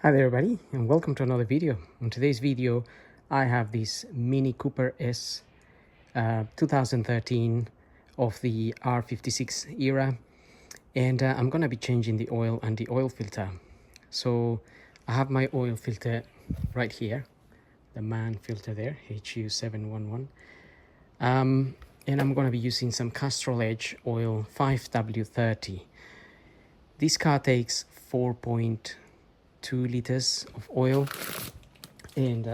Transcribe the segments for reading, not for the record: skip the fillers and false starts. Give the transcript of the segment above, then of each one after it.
Hi there everybody, and welcome to another video. In today's video I have this Mini Cooper S 2013 of the R56 era, and I'm gonna be changing the oil and the oil filter. So I have my oil filter right here, the man filter there, HU711, and I'm gonna be using some Castrol Edge oil 5W30. This car takes 4.2 liters of oil, and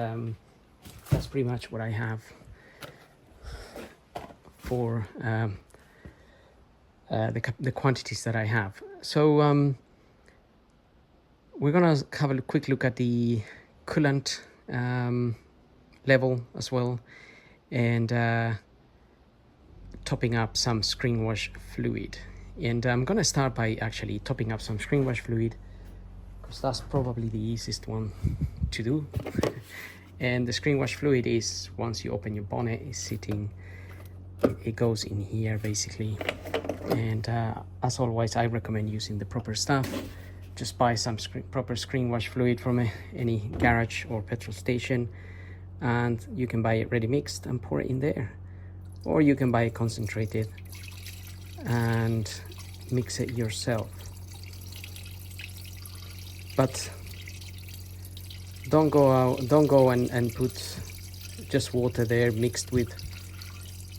that's pretty much what I have for the quantities that I have. So we're gonna have a quick look at the coolant level as well, and topping up some screen wash fluid. And I'm gonna start by actually topping up some screen wash fluid, because that's probably the easiest one to do. And the screen wash fluid is, once you open your bonnet, is sitting, it goes in here basically. And as always, I recommend using the proper stuff. Just buy some proper screen wash fluid from any garage or petrol station, and you can buy it ready mixed and pour it in there, or you can buy it concentrated and mix it yourself. But don't go and put just water there mixed with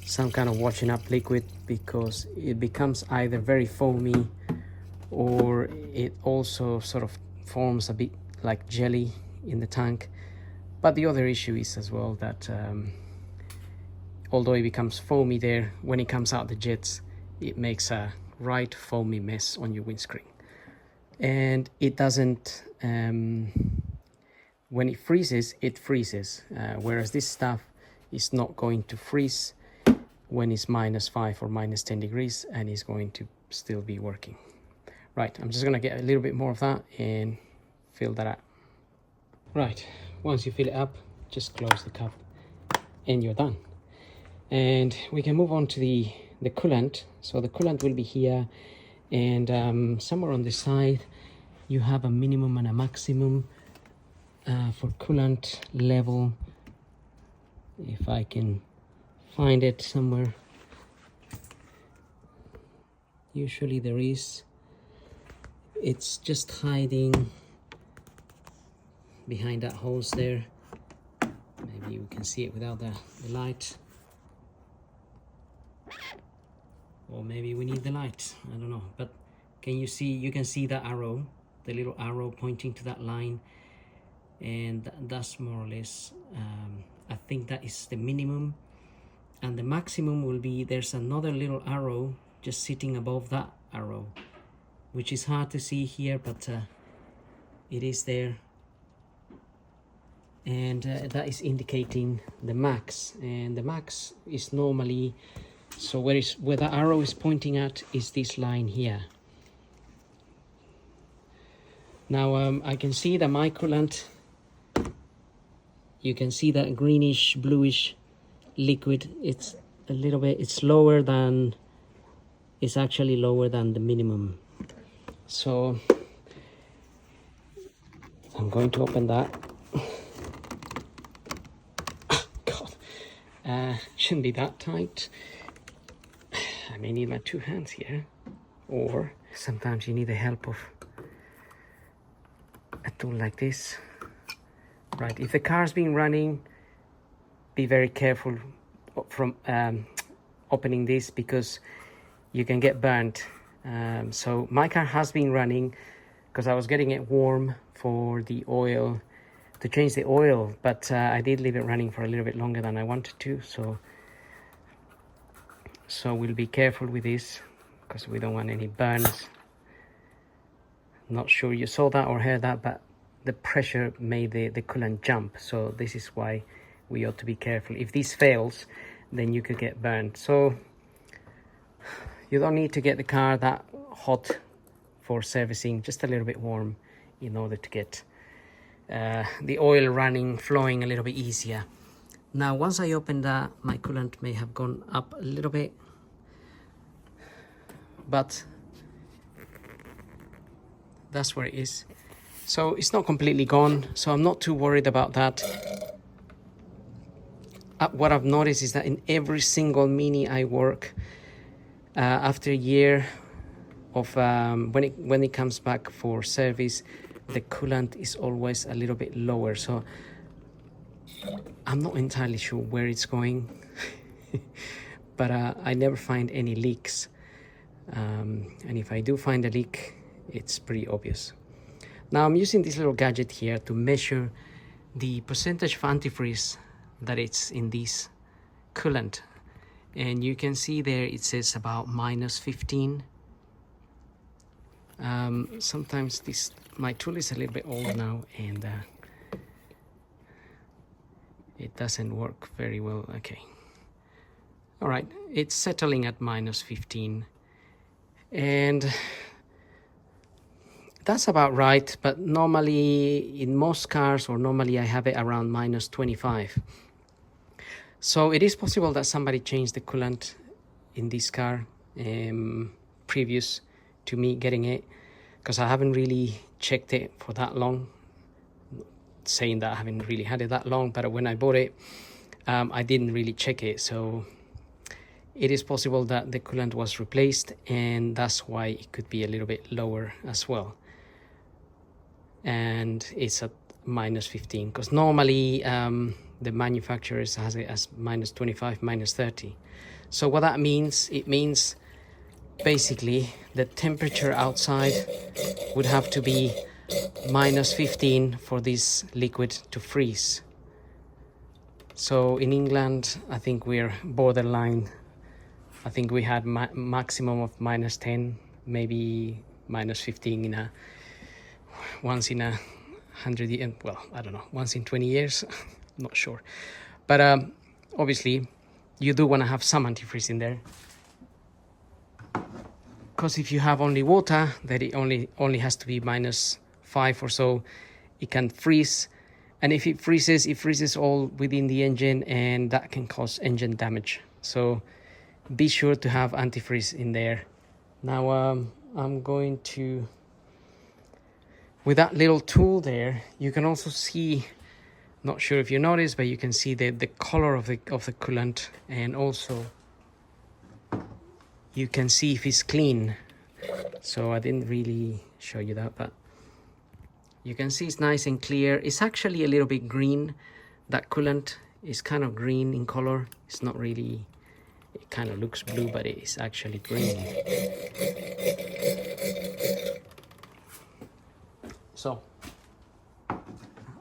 some kind of washing up liquid, because it becomes either very foamy or it also sort of forms a bit like jelly in the tank. But the other issue is as well that although it becomes foamy there, when it comes out the jets, it makes a right foamy mess on your windscreen. And it doesn't, when it freezes, whereas this stuff is not going to freeze when it's -5 or -10 degrees, and is going to still be working. Right, I'm just gonna get a little bit more of that and fill that up. Right, once you fill it up, just close the cap and you're done. And we can move on to the coolant. So the coolant will be here, and somewhere on the side you have a minimum and a maximum for coolant level. If I can find it somewhere, usually there is. It's just hiding behind that hose there. Maybe you can see it without the light, or maybe we need the light, I don't know. But can you see, you can see that arrow, the little arrow pointing to that line, and that's more or less, I think that is the minimum. And the maximum will be, there's another little arrow just sitting above that arrow, which is hard to see here, but it is there. And that is indicating the max, and the max is normally, so where the arrow is pointing at is this line here. Now I can see the my coolant, you can see that greenish bluish liquid. It's a little bit, it's lower than, it's actually lower than the minimum. So I'm going to open that. God, shouldn't be that tight. I may need my two hands here, or sometimes you need the help of a tool like this. Right, if the car's been running, be very careful from opening this, because you can get burnt. So my car has been running, because I was getting it warm for the oil, to change the oil, but I did leave it running for a little bit longer than I wanted to. So we'll be careful with this, because we don't want any burns. Not sure you saw that or heard that, but the pressure made the coolant jump. So this is why we ought to be careful. If this fails, then you could get burned. So you don't need to get the car that hot for servicing, just a little bit warm, in order to get the oil running, flowing a little bit easier. Now once I open that, my coolant may have gone up a little bit, but that's where it is. So it's not completely gone, so I'm not too worried about that. What I've noticed is that in every single Mini I work, after a year of when it comes back for service, the coolant is always a little bit lower. So I'm not entirely sure where it's going, but I never find any leaks. And if I do find a leak, it's pretty obvious. Now I'm using this little gadget here to measure the percentage of antifreeze that it's in this coolant. And you can see there it says about -15. Sometimes my tool is a little bit old now, and it doesn't work very well. Okay. All right, it's settling at -15. And that's about right, but normally in most cars, or normally I have it around -25. So it is possible that somebody changed the coolant in this car previous to me getting it, because I haven't really checked it for that long. Saying that I haven't really had it that long, but when I bought it, I didn't really check it. So it is possible that the coolant was replaced, and that's why it could be a little bit lower as well. And it's at -15, because normally the manufacturers has it as -25, -30. So what that means, it means basically the temperature outside would have to be -15 for this liquid to freeze. So in England, I think we're borderline. I think we had maximum of -10, maybe -15 in once in 100 years. Well, I don't know, once in 20 years. Not sure. But obviously, you do want to have some antifreeze in there. Because if you have only water, that it only has to be -5 or so, it can freeze. And if it freezes all within the engine, and that can cause engine damage. So be sure to have antifreeze in there. Now I'm going to, with that little tool there, you can also see, not sure if you notice, but you can see the color of the coolant, and also you can see if it's clean. So I didn't really show you that, but you can see it's nice and clear. It's actually a little bit green. That coolant is kind of green in color. It's not really, it kind of looks blue, but it is actually green. So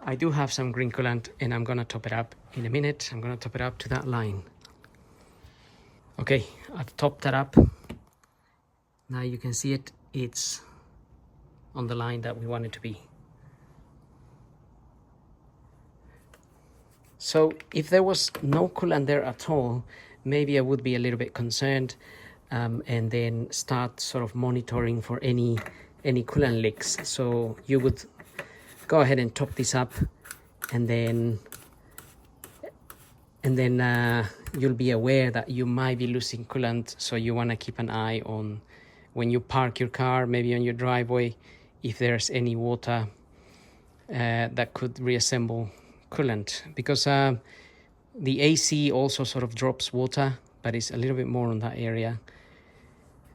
I do have some green coolant, and I'm gonna top it up in a minute. I'm gonna top it up to that line. Okay, I've topped that up. Now you can see it's on the line that we want it to be. So if there was no coolant there at all, maybe I would be a little bit concerned, and then start sort of monitoring for any coolant leaks. So you would go ahead and top this up, and then you'll be aware that you might be losing coolant. So you want to keep an eye on, when you park your car, maybe on your driveway, if there's any water that could reassemble coolant, because the AC also sort of drops water, but it's a little bit more on that area,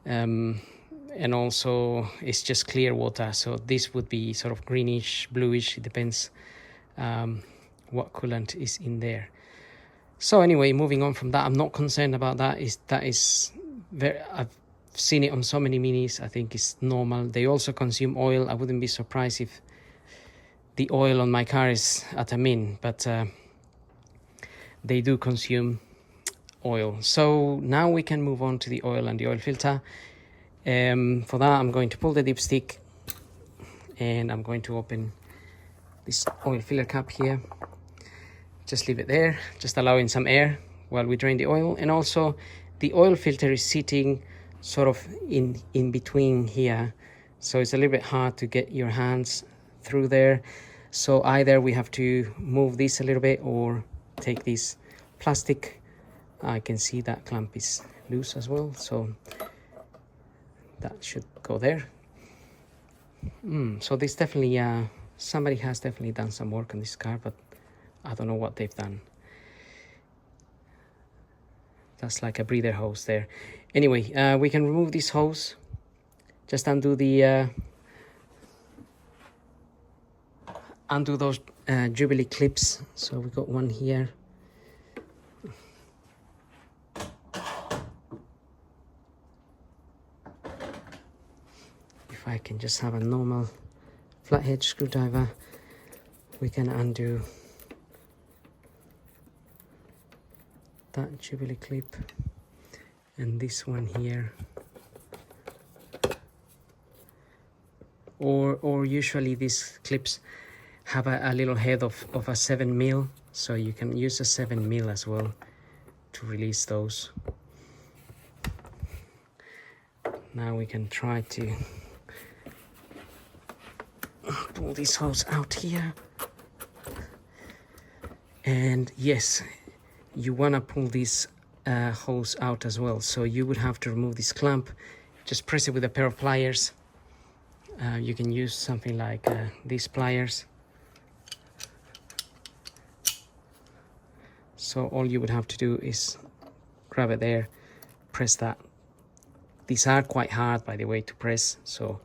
and also it's just clear water, so this would be sort of greenish, bluish. It depends what coolant is in there. So anyway, moving on from that, I'm not concerned about that. I've seen it on so many Minis. I think it's normal. They also consume oil. I wouldn't be surprised if the oil on my car is at a min, but they do consume oil. So now we can move on to the oil and the oil filter. For that, I'm going to pull the dipstick, and I'm going to open this oil filler cap here. Just leave it there, just allowing some air while we drain the oil. And also the oil filter is sitting sort of in between here, so it's a little bit hard to get your hands through there. So either we have to move this a little bit, or take this plastic. I can see that clamp is loose as well, so that should go there. So this definitely Somebody has definitely done some work on this car, but I don't know what they've done. That's like a breather hose there. Anyway, we can remove this hose. Just undo the undo those Jubilee clips. So we got one here. If I can just have a normal flathead screwdriver, we can undo that Jubilee clip and this one here. Or usually these clips have a little head of a 7mm, so you can use a 7mm as well to release those. Now we can try to pull this hose out here. And yes, you want to pull this hose out as well, so you would have to remove this clamp. Just press it with a pair of pliers. You can use something like these pliers. So all you would have to do is grab it there, press that. These are quite hard, by the way, to press, so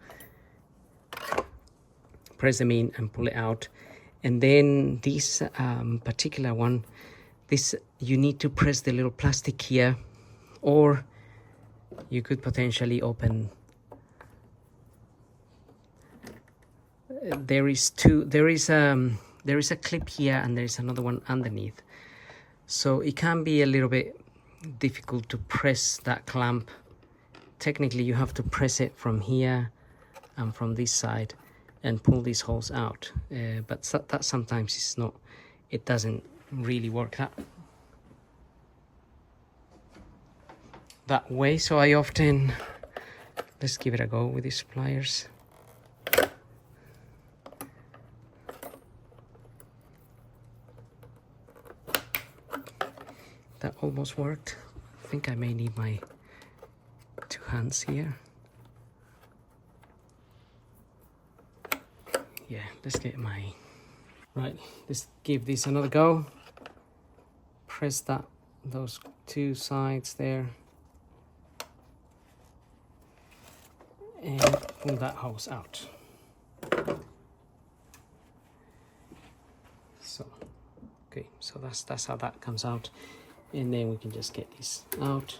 press them in and pull it out. And then this particular one, this you need to press the little plastic here, or you could potentially open. There is a clip here and there is another one underneath, so it can be a little bit difficult to press that clamp. Technically you have to press it from here and from this side and pull these holes out, but that sometimes is not, it doesn't really work that way. So I often, let's give it a go with these pliers. That almost worked. I think I may need my 2 hands here. Yeah, let's get my... Right, let's give this another go. Press those 2 sides there. And pull that hose out. So, okay, so that's how that comes out. And then we can just get this out.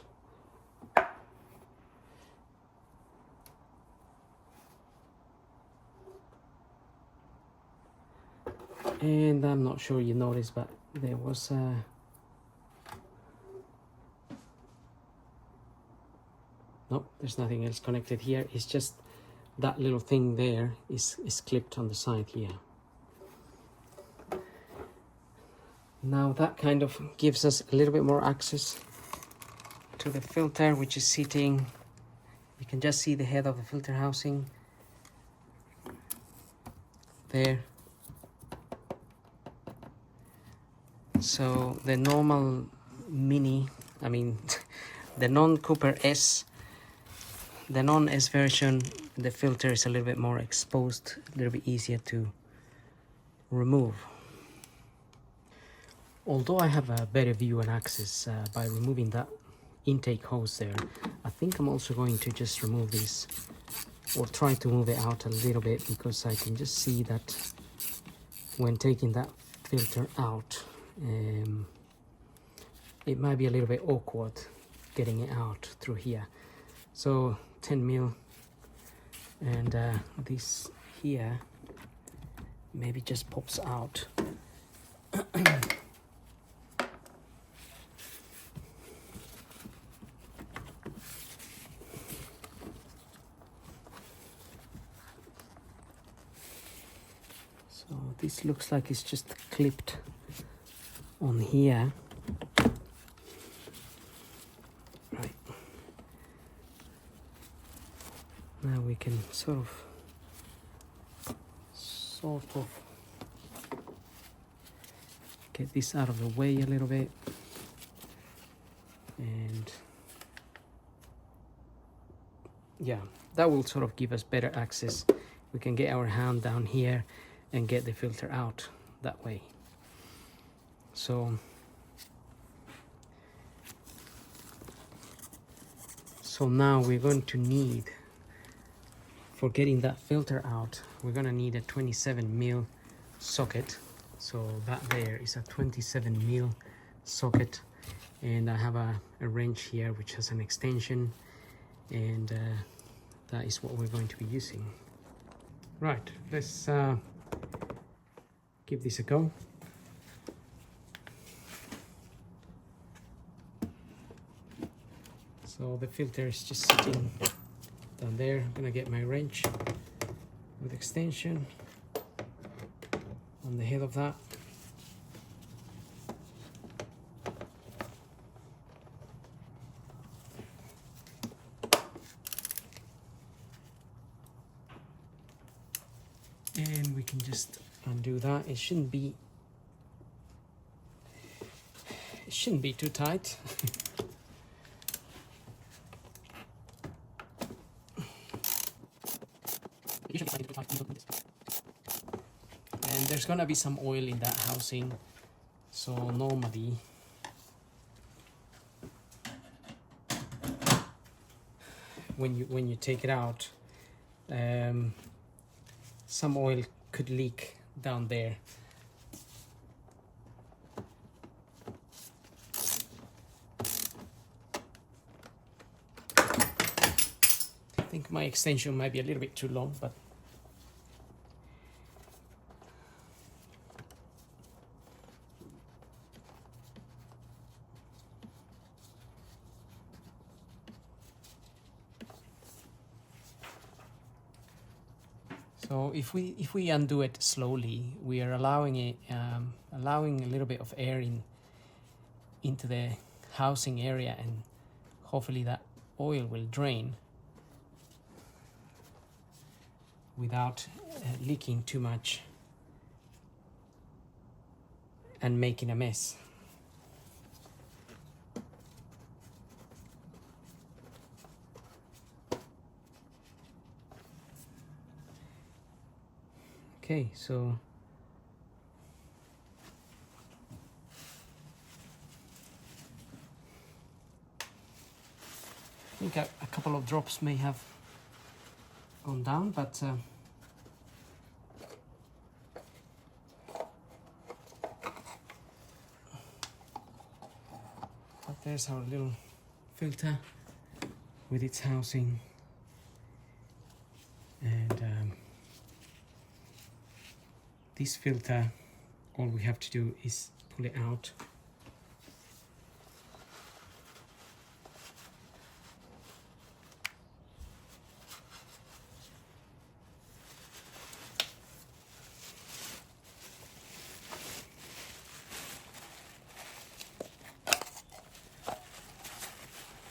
And I'm not sure you noticed, but there was nope, there's nothing else connected here. It's just that little thing there is clipped on the side here. Now that kind of gives us a little bit more access to the filter, which is sitting, you can just see the head of the filter housing there. So the normal Mini, I mean the non-Cooper S, the non-S version, the filter is a little bit more exposed, a little bit easier to remove. Although I have a better view and access by removing that intake hose there, I think I'm also going to just remove this, or try to move it out a little bit, because I can just see that when taking that filter out, it might be a little bit awkward getting it out through here. So 10mm, and this here maybe just pops out. So this looks like it's just clipped on here. Right. Now we can sort of get this out of the way a little bit, and yeah, that will sort of give us better access. We can get our hand down here, and get the filter out that way. So now we're going to need, for getting that filter out, we're gonna need a 27mm socket. So that there is a 27mm socket, and I have a wrench here which has an extension, and that is what we're going to be using. Right, let's give this a go. So the filter is just sitting down there. I'm gonna get my wrench with extension on the head of that. And we can just undo that. It shouldn't be too tight. And there's gonna be some oil in that housing, so normally when you take it out, some oil could leak down there. I think my extension might be a little bit too long, but so if we undo it slowly, we are allowing a little bit of air into the housing area, and hopefully that oil will drain without leaking too much and making a mess. Okay, so I think a couple of drops may have gone down, but there's our little filter with its housing, and this filter, all we have to do is pull it out.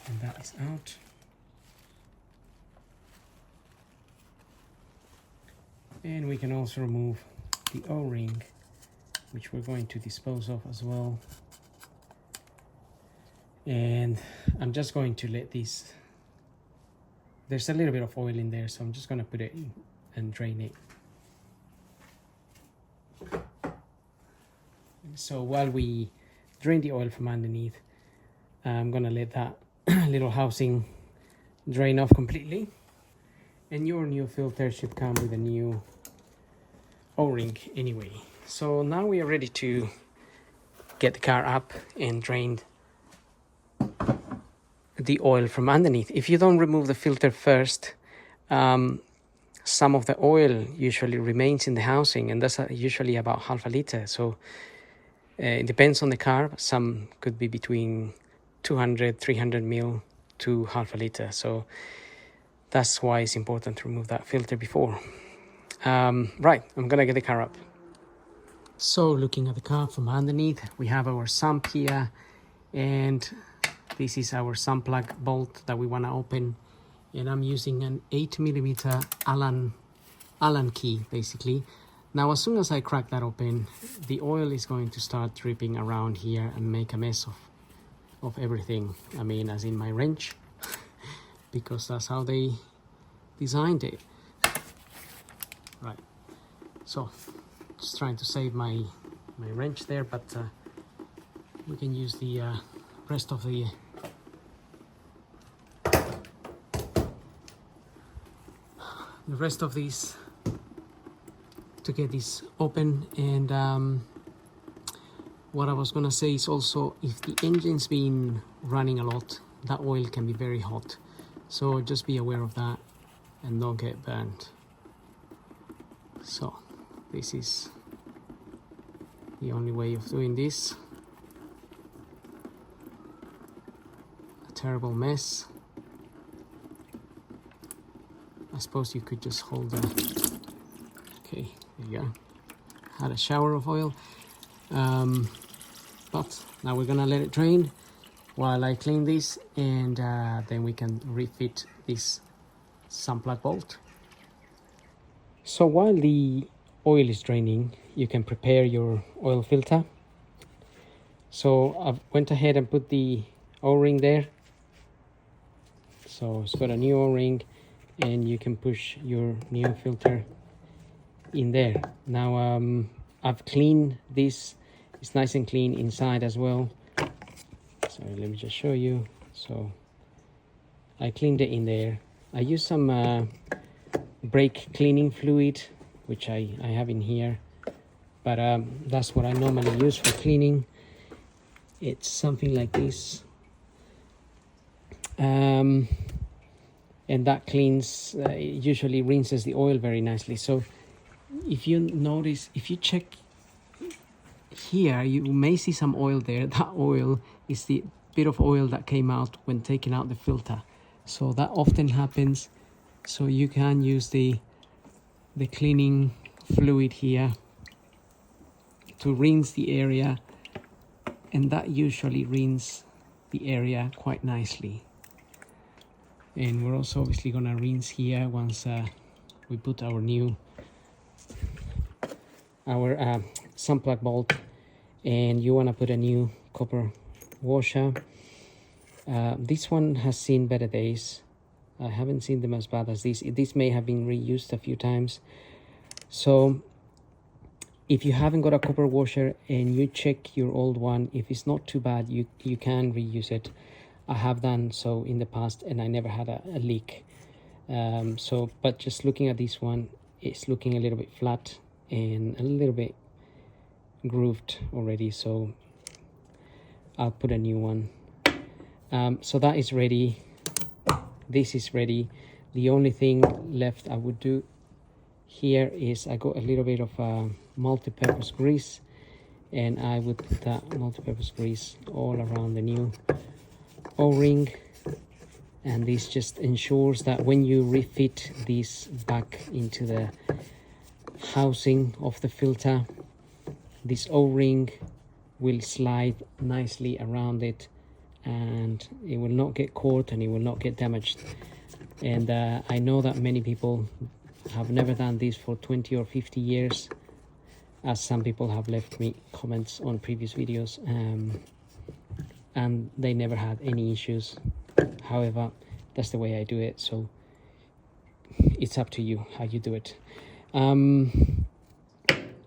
And that is out. And we can also remove the O-ring, which we're going to dispose of as well. And I'm just going to let this, there's a little bit of oil in there, so I'm just going to put it in and drain it. So while we drain the oil from underneath, I'm going to let that little housing drain off completely. And your new filter should come with a new O-ring anyway. So now we are ready to get the car up and drain the oil from underneath. If you don't remove the filter first, some of the oil usually remains in the housing, and that's usually about half a liter. So it depends on the car. Some could be between 200, 300 ml to half a liter. So that's why it's important to remove that filter before. Right, I'm gonna get the car up. So looking at the car from underneath, we have our sump here, and this is our sump plug bolt that we want to open, and I'm using an 8mm Allen key basically. Now as soon as I crack that open, the oil is going to start dripping around here and make a mess of everything. I mean, as in my wrench, because that's how they designed it. Right, so Just trying to save my wrench there, but we can use the rest of the these to get this open. And what I was gonna say is also, if the engine's been running a lot, that oil can be very hot, so just be aware of that and don't get burned. So this is the only way of doing this. A terrible mess. I suppose you could just hold the... Okay, there you go. Had a shower of oil. But now we're gonna let it drain while I clean this, and then we can refit this sun plug bolt. So while the oil is draining, you can prepare your oil filter. So I went ahead and put the O-ring there. So it's got a new O-ring, and you can push your new filter in there. Now I've cleaned this. It's nice and clean inside as well. So let me just show you. So I cleaned it in there. I used some brake cleaning fluid, which I have in here, but that's what I normally use for cleaning. It's something like this, and that cleans, it usually rinses the oil very nicely. So if you notice, if you check here, you may see some oil there. That oil is the bit of oil that came out when taking out the filter. So that often happens. So you can use the cleaning fluid here to rinse the area, and that usually rinses the area quite nicely. And we're also obviously gonna rinse here once we put our new sun plug bolt, and you want to put a new copper washer. This one has seen better days. I haven't seen them as bad as this. This may have been reused a few times. So if you haven't got a copper washer and you check your old one, if it's not too bad, you can reuse it. I have done so in the past and I never had a leak. But just looking at this one, it's looking a little bit flat and a little bit grooved already, so I'll put a new one. So that is ready. This is ready. The only thing left I would do here is I got a little bit of multi-purpose grease, and I would put that multi-purpose grease all around the new O-ring, and this just ensures that when you refit this back into the housing of the filter, this O-ring will slide nicely around it, and it will not get caught and it will not get damaged. And I know that many people have never done this for 20 or 50 years, as some people have left me comments on previous videos, and they never had any issues. However, that's the way I do it, so it's up to you how you do it.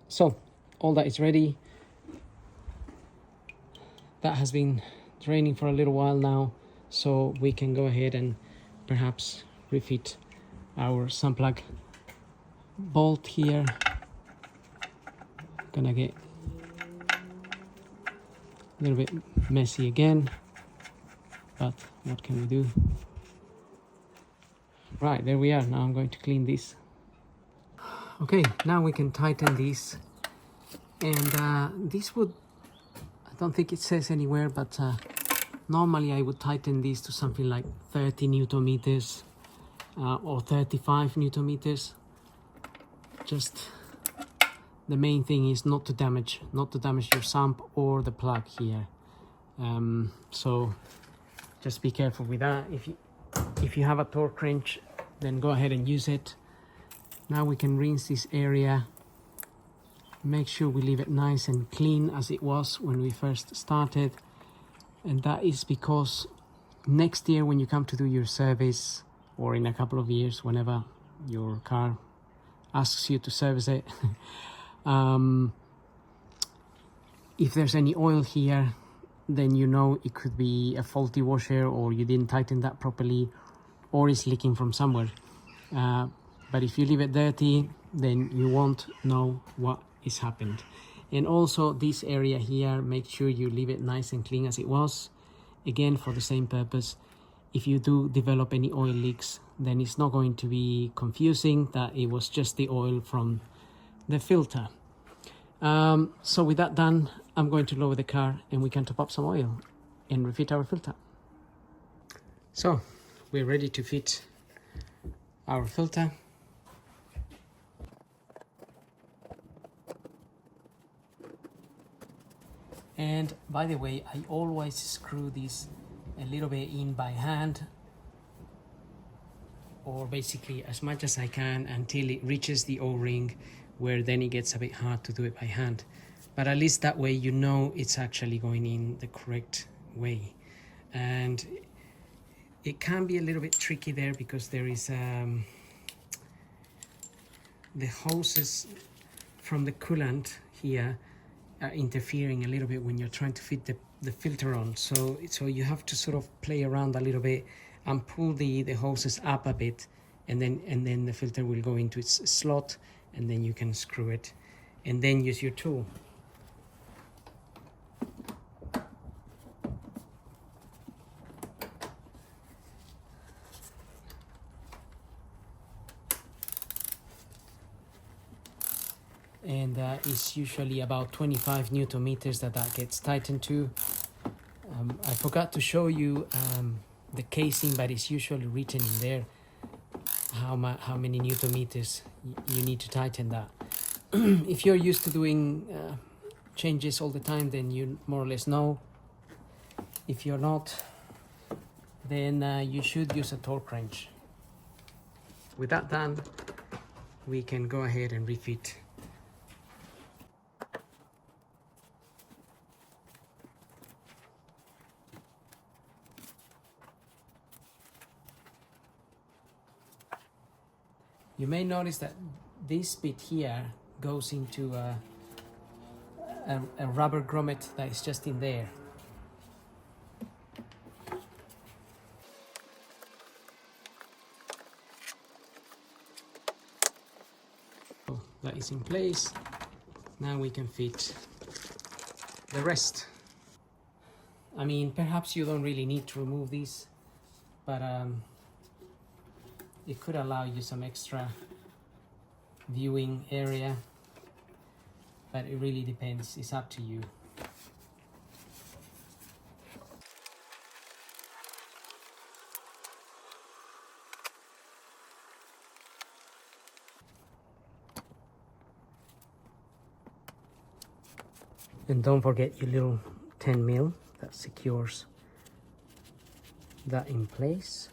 So all that is ready. That has been draining for a little while now, so we can go ahead and perhaps refit our sun plug bolt here. Gonna get a little bit messy again, but what can we do? Right, there we are. Now I'm going to clean this. Okay, now we can tighten these, and this would, I don't think it says anywhere, but normally I would tighten these to something like 30 Newton meters or 35 Newton meters. Just the main thing is not to damage your sump or the plug here. So just be careful with that. If you have a torque wrench, then go ahead and use it. Now we can rinse this area. Make sure we leave it nice and clean as it was when we first started. And that is because next year when you come to do your service, or in a couple of years, whenever your car asks you to service it, If there's any oil here, then you know it could be a faulty washer, or you didn't tighten that properly, or it's leaking from somewhere. But if you leave it dirty, then you won't know what is happened. And also this area here, make sure you leave it nice and clean as it was. Again, for the same purpose. If you do develop any oil leaks, then it's not going to be confusing that it was just the oil from the filter. So with that done, I'm going to lower the car and we can top up some oil and refit our filter. So we're ready to fit our filter. And by the way, I always screw this a little bit in by hand, or basically as much as I can until it reaches the O-ring, where then it gets a bit hard to do it by hand. But at least that way you know it's actually going in the correct way. And it can be a little bit tricky there because there is the hoses from the coolant here are interfering a little bit when you're trying to fit the filter on. So you have to sort of play around a little bit and pull the hoses up a bit, and then the filter will go into its slot, and then you can screw it and then use your tool. And it's usually about 25 Newton meters that gets tightened to. I forgot to show you the casing, but it's usually written in there how many Newton meters you need to tighten that. If you're used to doing changes all the time, then you more or less know. If you're not, then you should use a torque wrench. With that done, we can go ahead and refit. You may notice that this bit here goes into a rubber grommet that is just in there. So that is in place. Now we can fit the rest. I mean, perhaps you don't really need to remove these, but it could allow you some extra viewing area, but it really depends. It's up to you. And don't forget your little 10 mil that secures that in place.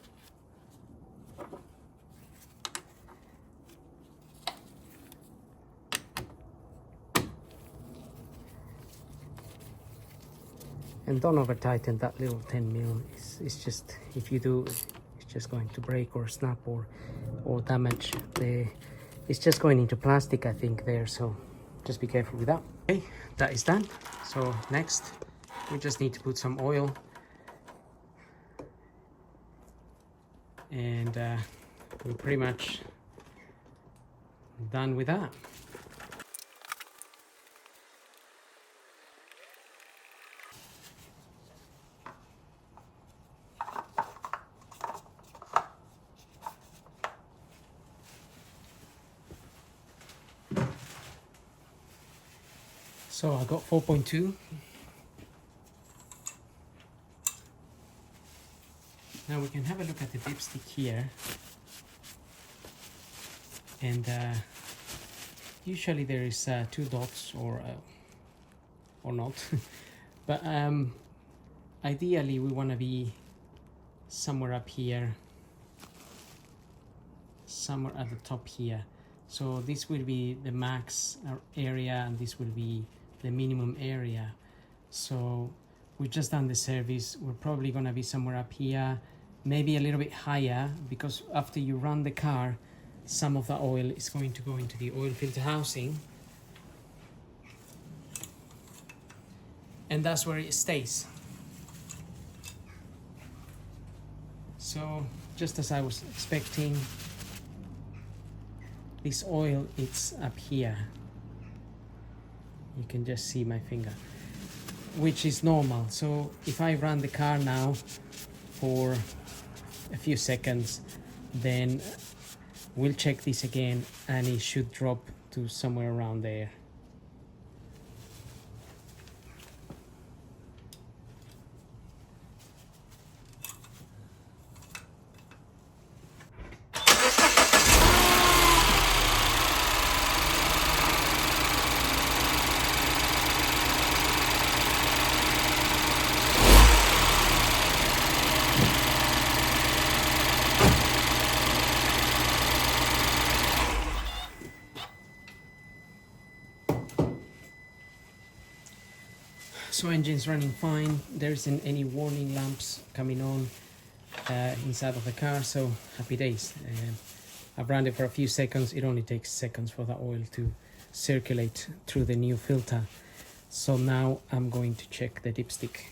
And don't over tighten that little 10 mil. It's just, if you do, it's just going to break or snap or damage it's just going into plastic, I think, there, so just be careful with that. Okay, that is done. So next we just need to put some oil, and we're pretty much done with that. So I got 4.2. Now we can have a look at the dipstick here. And usually there is 2 dots or not. But ideally we want to be somewhere up here, somewhere at the top here. So this will be the max area, and this will be the minimum area. So we've just done the service. We're probably going to be somewhere up here, maybe a little bit higher, because after you run the car, some of the oil is going to go into the oil filter housing. and that's where it stays. So just as I was expecting, this oil, it's up here. You can just see my finger, which is normal. So if I run the car now for a few seconds, then we'll check this again and it should drop to somewhere around there. So engine's running fine. There isn't any warning lamps coming on inside of the car, so happy days. I've run it for a few seconds. It only takes seconds for the oil to circulate through the new filter. So now I'm going to check the dipstick.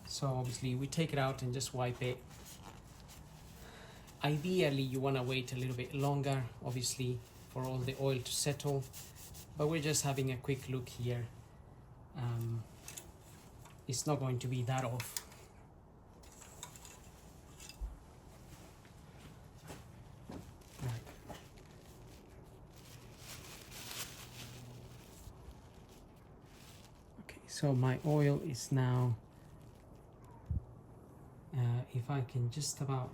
So obviously we take it out and just wipe it. Ideally you want to wait a little bit longer, obviously, for all the oil to settle. But we're just having a quick look here. It's not going to be that off. Right. Okay, so my oil is now, if I can just about,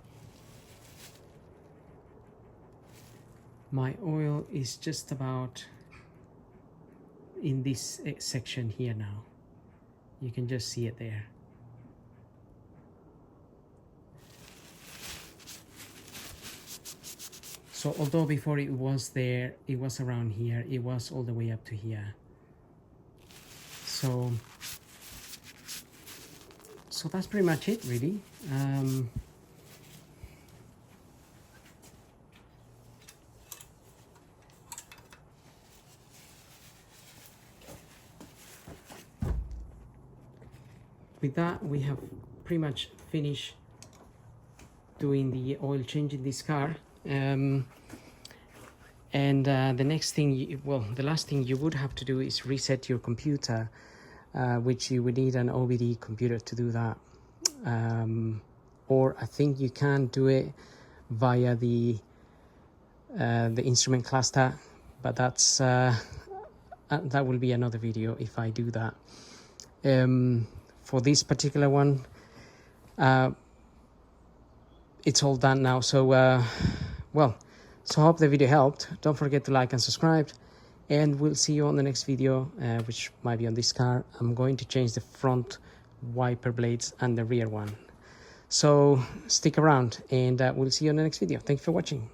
my oil is just about in this section here now. You can just see it there. So although before it was there, it was around here, it was all the way up to here. So that's pretty much it, really. With that, we have pretty much finished doing the oil change in this car. The next thing, the last thing you would have to do is reset your computer, which you would need an OBD computer to do that. Or I think you can do it via the instrument cluster, but that's that will be another video if I do that. For this particular one, it's all done now. So so I hope the video helped. Don't forget to like and subscribe, and we'll see you on the next video, which might be on this car. I'm going to change the front wiper blades and the rear one. So stick around, and we'll see you on the next video. Thank you for watching.